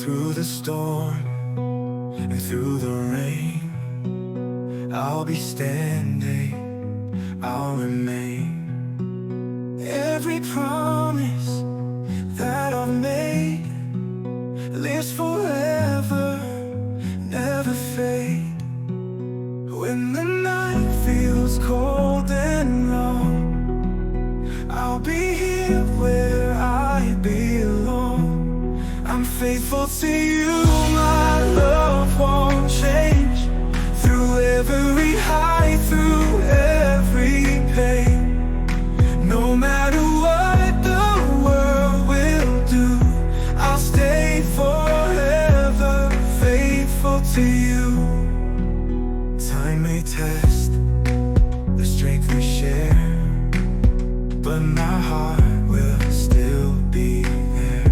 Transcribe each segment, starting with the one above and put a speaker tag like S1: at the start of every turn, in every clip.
S1: Through the storm and through the rain, I'll be standing, I'll remain. Every promise that I've made lives forever, never fade. When the night feels cold and long, I'll be here where I belong. I'm faithful to you, my love won't change. Through every high, through every pain. No matter what the world will do, I'll stay forever faithful to you. Time may test the strength we share, but my heart will still be there.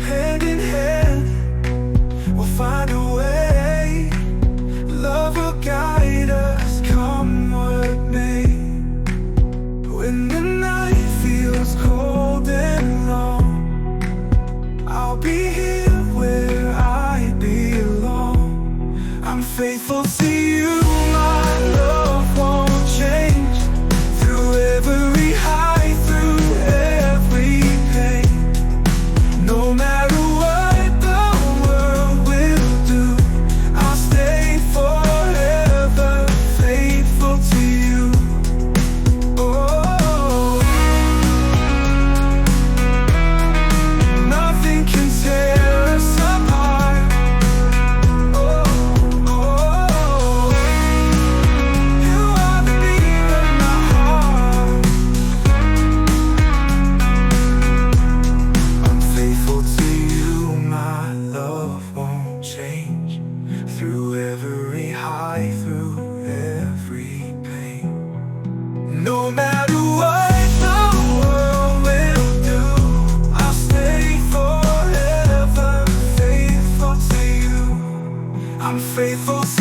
S1: Hand in hand, we'll find a way. Love will guide us, come what may. When the night feels cold and long, I'll be here where I belong. I'm faithful to you, my love won't change. Through every high, through every pain. No matter what the world will do, I'll stay forever faithful to you. Oh, nothing can tear us apart. Oh, oh, you are the beat of my heart. I'm faithful to you, my love won't change. Through every high, through every pain. No matter what the world will do, I'll stay forever faithful to you. I'm faithful to